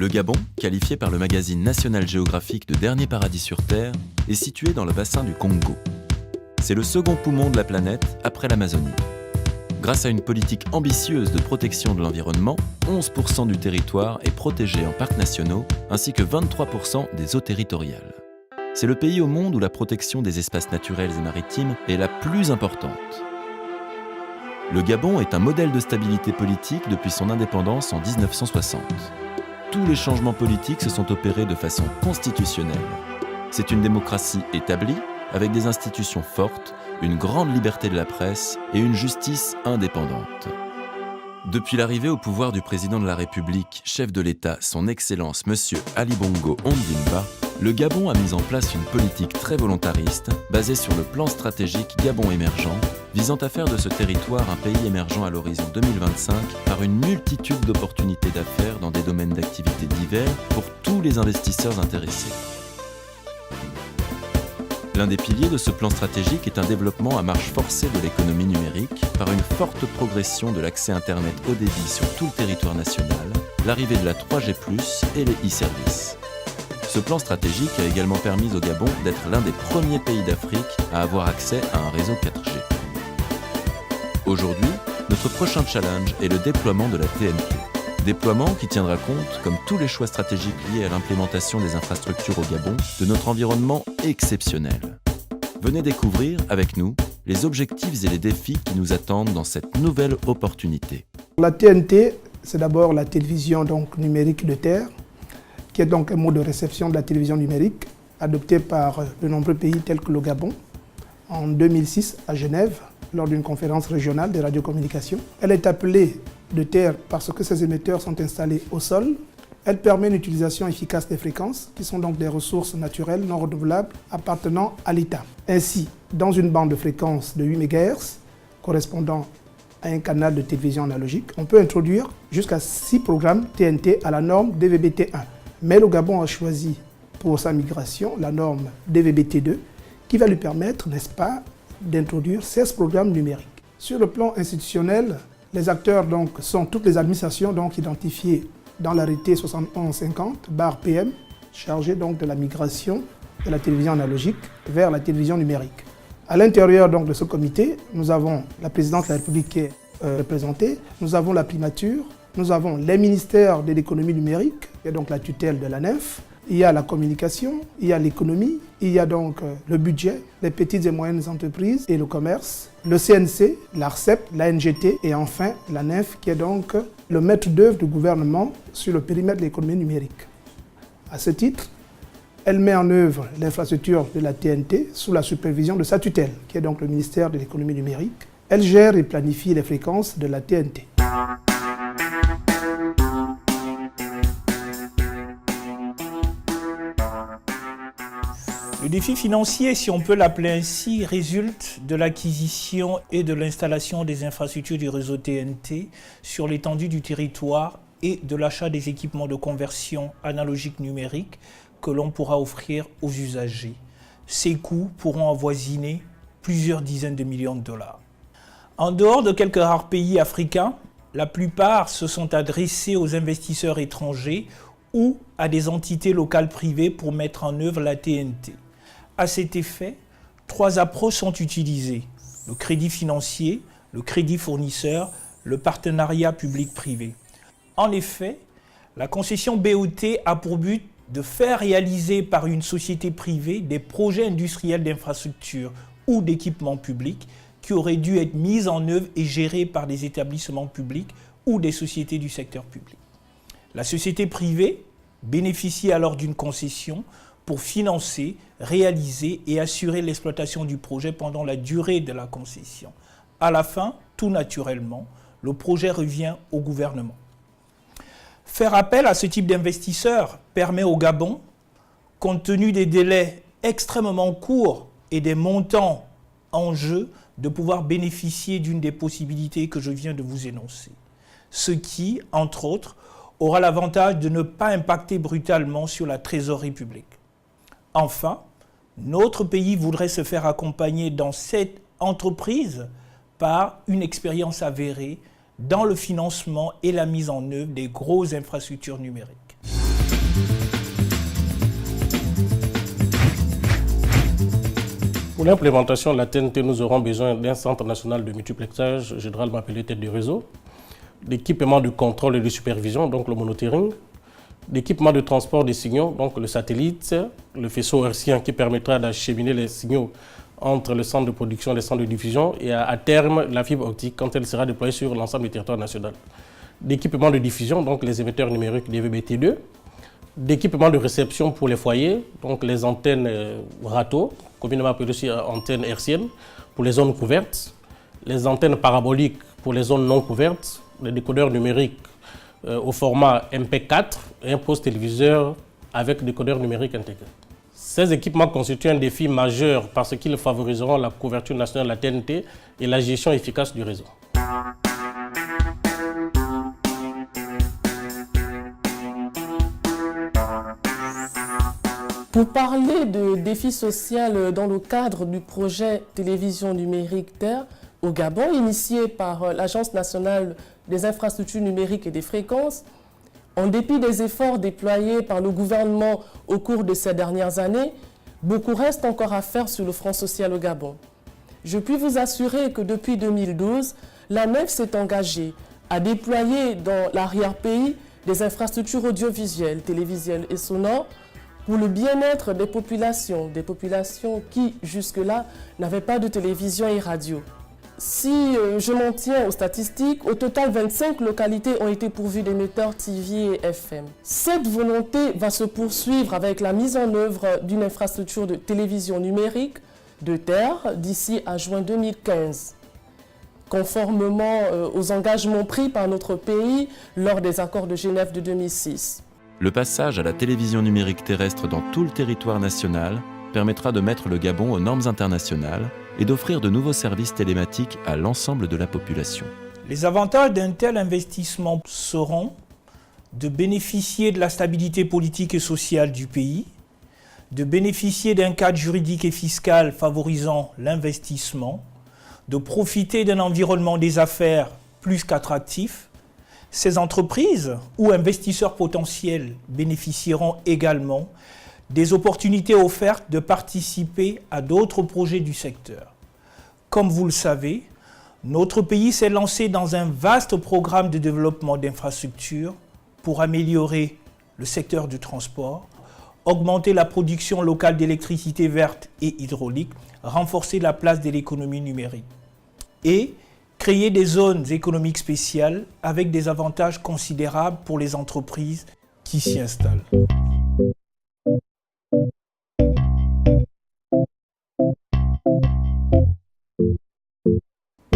Le Gabon, qualifié par le magazine National Geographic de dernier paradis sur Terre, est situé dans le bassin du Congo. C'est le second poumon de la planète après l'Amazonie. Grâce à une politique ambitieuse de protection de l'environnement, 11% du territoire est protégé en parcs nationaux, ainsi que 23% des eaux territoriales. C'est le pays au monde où la protection des espaces naturels et maritimes est la plus importante. Le Gabon est un modèle de stabilité politique depuis son indépendance en 1960. Tous les changements politiques se sont opérés de façon constitutionnelle. C'est une démocratie établie, avec des institutions fortes, une grande liberté de la presse et une justice indépendante. Depuis l'arrivée au pouvoir du président de la République, chef de l'État, son Excellence Monsieur Ali Bongo Ondimba, le Gabon a mis en place une politique très volontariste, basée sur le plan stratégique Gabon émergent, visant à faire de ce territoire un pays émergent à l'horizon 2025 par une multitude d'opportunités d'affaires dans des domaines d'activité divers pour tous les investisseurs intéressés. L'un des piliers de ce plan stratégique est un développement à marche forcée de l'économie numérique par une forte progression de l'accès Internet haut débit sur tout le territoire national, l'arrivée de la 3G+, et les e-services. Ce plan stratégique a également permis au Gabon d'être l'un des premiers pays d'Afrique à avoir accès à un réseau 4G. Aujourd'hui, notre prochain challenge est le déploiement de la TNT. Déploiement qui tiendra compte, comme tous les choix stratégiques liés à l'implémentation des infrastructures au Gabon, de notre environnement exceptionnel. Venez découvrir, avec nous, les objectifs et les défis qui nous attendent dans cette nouvelle opportunité. La TNT, c'est d'abord la télévision numérique de terre, qui est donc un mode de réception de la télévision numérique, adopté par de nombreux pays tels que le Gabon, en 2006 à Genève, lors d'une conférence régionale des radiocommunications. Elle est appelée de terre parce que ses émetteurs sont installés au sol. Elle permet une utilisation efficace des fréquences, qui sont donc des ressources naturelles non renouvelables appartenant à l'État. Ainsi, dans une bande de fréquence de 8 MHz, correspondant à un canal de télévision analogique, on peut introduire jusqu'à 6 programmes TNT à la norme DVB-T1. Mais le Gabon a choisi pour sa migration la norme DVB-T2, qui va lui permettre, n'est-ce pas, d'introduire 16 programmes numériques. Sur le plan institutionnel, les acteurs sont toutes les administrations identifiées dans l'arrêté 7150/PM, chargé de la migration de la télévision analogique vers la télévision numérique. À l'intérieur de ce comité, nous avons la présidente de la République qui est représentée, nous avons la primature, nous avons les ministères de l'économie numérique, qui est donc la tutelle de l'ANEF, il y a la communication, il y a l'économie, il y a le budget, les petites et moyennes entreprises et le commerce, le CNC, l'ARCEP, l'ANGT et enfin l'ANEF qui est donc le maître d'œuvre du gouvernement sur le périmètre de l'économie numérique. À ce titre, elle met en œuvre l'infrastructure de la TNT sous la supervision de sa tutelle, qui est donc le ministère de l'économie numérique. Elle gère et planifie les fréquences de la TNT. Le défi financier, si on peut l'appeler ainsi, résulte de l'acquisition et de l'installation des infrastructures du réseau TNT sur l'étendue du territoire et de l'achat des équipements de conversion analogique numérique que l'on pourra offrir aux usagers. Ces coûts pourront avoisiner plusieurs dizaines de millions de dollars. En dehors de quelques rares pays africains, la plupart se sont adressés aux investisseurs étrangers ou à des entités locales privées pour mettre en œuvre la TNT. À cet effet, 3 approches sont utilisées: le crédit financier, le crédit fournisseur, le partenariat public-privé. En effet, la concession BOT a pour but de faire réaliser par une société privée des projets industriels d'infrastructures ou d'équipements publics qui auraient dû être mis en œuvre et gérés par des établissements publics ou des sociétés du secteur public. La société privée bénéficie alors d'une concession pour financer, réaliser et assurer l'exploitation du projet pendant la durée de la concession. À la fin, tout naturellement, le projet revient au gouvernement. Faire appel à ce type d'investisseurs permet au Gabon, compte tenu des délais extrêmement courts et des montants en jeu, de pouvoir bénéficier d'une des possibilités que je viens de vous énoncer. Ce qui, entre autres, aura l'avantage de ne pas impacter brutalement sur la trésorerie publique. Enfin, notre pays voudrait se faire accompagner dans cette entreprise par une expérience avérée dans le financement et la mise en œuvre des grosses infrastructures numériques. Pour l'implémentation de la TNT, nous aurons besoin d'un centre national de multiplexage, généralement appelé tête de réseau, d'équipements de contrôle et de supervision, donc le monitoring, d'équipements de transport des signaux, donc le satellite, le faisceau hertzien qui permettra d'acheminer les signaux entre le centre de production et les centres de diffusion, et à terme la fibre optique quand elle sera déployée sur l'ensemble du territoire national. D'équipements de diffusion, donc les émetteurs numériques DVB-T2, d'équipements de réception pour les foyers, donc les antennes râteaux, communément appelées aussi antennes hertziennes, pour les zones couvertes, les antennes paraboliques pour les zones non couvertes, les décodeurs numériques au format MP4 et un poste téléviseur avec décodeur numérique intégré. Ces équipements constituent un défi majeur parce qu'ils favoriseront la couverture nationale de la TNT et la gestion efficace du réseau. Pour parler de défis sociaux dans le cadre du projet Télévision numérique Terre au Gabon, initié par l'Agence nationale des infrastructures numériques et des fréquences, en dépit des efforts déployés par le gouvernement au cours de ces dernières années, beaucoup reste encore à faire sur le front social au Gabon. Je puis vous assurer que depuis 2012, l'ANEF s'est engagée à déployer dans l'arrière-pays des infrastructures audiovisuelles, télévisuelles et sonores pour le bien-être des populations qui, jusque-là, n'avaient pas de télévision et radio. Si je m'en tiens aux statistiques, au total, 25 localités ont été pourvues d'émetteurs TV et FM. Cette volonté va se poursuivre avec la mise en œuvre d'une infrastructure de télévision numérique de terre d'ici à juin 2015, conformément aux engagements pris par notre pays lors des accords de Genève de 2006. Le passage à la télévision numérique terrestre dans tout le territoire national permettra de mettre le Gabon aux normes internationales et d'offrir de nouveaux services télématiques à l'ensemble de la population. Les avantages d'un tel investissement seront de bénéficier de la stabilité politique et sociale du pays, de bénéficier d'un cadre juridique et fiscal favorisant l'investissement, de profiter d'un environnement des affaires plus qu'attractif. Ces entreprises ou investisseurs potentiels bénéficieront également des opportunités offertes de participer à d'autres projets du secteur. Comme vous le savez, notre pays s'est lancé dans un vaste programme de développement d'infrastructures pour améliorer le secteur du transport, augmenter la production locale d'électricité verte et hydraulique, renforcer la place de l'économie numérique et créer des zones économiques spéciales avec des avantages considérables pour les entreprises qui s'y installent.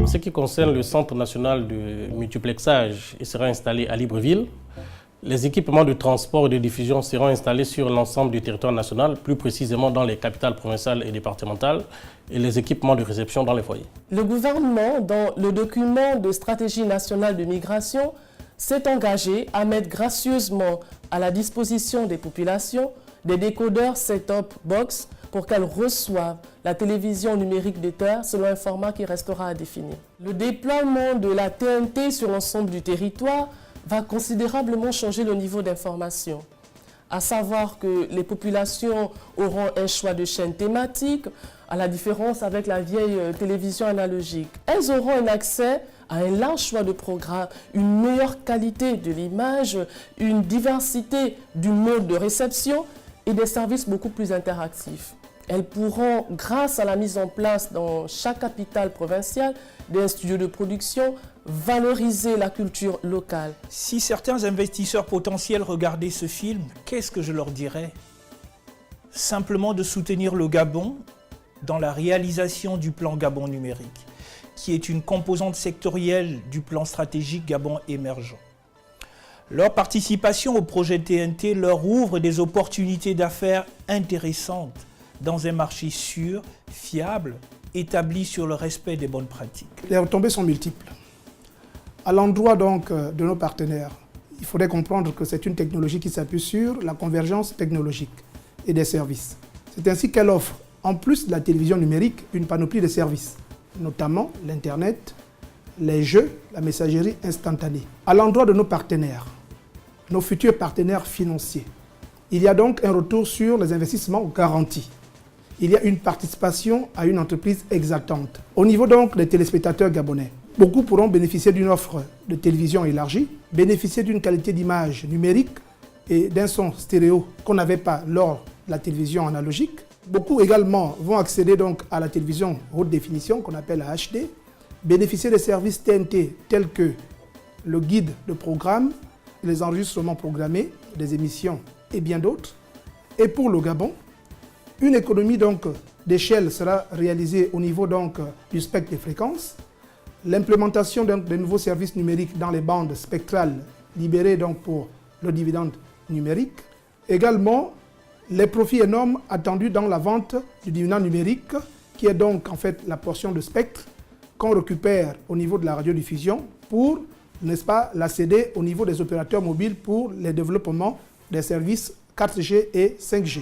En ce qui concerne le centre national de multiplexage, il sera installé à Libreville. Les équipements de transport et de diffusion seront installés sur l'ensemble du territoire national, plus précisément dans les capitales provinciales et départementales, et les équipements de réception dans les foyers. Le gouvernement, dans le document de stratégie nationale de migration, s'est engagé à mettre gracieusement à la disposition des populations des décodeurs set-top box pour qu'elles reçoivent la télévision numérique de terre selon un format qui restera à définir. Le déploiement de la TNT sur l'ensemble du territoire va considérablement changer le niveau d'information. À savoir que les populations auront un choix de chaînes thématiques, à la différence avec la vieille télévision analogique. Elles auront un accès à un large choix de programmes, une meilleure qualité de l'image, une diversité du mode de réception et des services beaucoup plus interactifs. Elles pourront, grâce à la mise en place dans chaque capitale provinciale d'un studio de production, valoriser la culture locale. Si certains investisseurs potentiels regardaient ce film, qu'est-ce que je leur dirais? Simplement de soutenir le Gabon dans la réalisation du plan Gabon numérique, qui est une composante sectorielle du plan stratégique Gabon émergent. Leur participation au projet TNT leur ouvre des opportunités d'affaires intéressantes dans un marché sûr, fiable, établi sur le respect des bonnes pratiques. Les retombées sont multiples. À l'endroit donc de nos partenaires, il faudrait comprendre que c'est une technologie qui s'appuie sur la convergence technologique et des services. C'est ainsi qu'elle offre, en plus de la télévision numérique, une panoplie de services, notamment l'Internet, les jeux, la messagerie instantanée. À l'endroit de nos partenaires, nos futurs partenaires financiers, il y a donc un retour sur les investissements garantis. il y a une participation à une entreprise exaltante. Au niveau donc des téléspectateurs gabonais, beaucoup pourront bénéficier d'une offre de télévision élargie, bénéficier d'une qualité d'image numérique et d'un son stéréo qu'on n'avait pas lors de la télévision analogique. Beaucoup également vont accéder donc à la télévision haute définition qu'on appelle la HD, bénéficier des services TNT tels que le guide de programme, les enregistrements programmés, des émissions et bien d'autres. Et pour le Gabon, une économie donc d'échelle sera réalisée au niveau donc du spectre des fréquences, l'implémentation de nouveaux services numériques dans les bandes spectrales libérées donc pour le dividende numérique, également les profits énormes attendus dans la vente du dividende numérique, qui est donc en fait la portion de spectre qu'on récupère au niveau de la radiodiffusion pour, n'est-ce pas, la céder au niveau des opérateurs mobiles pour les développements des services 4G et 5G.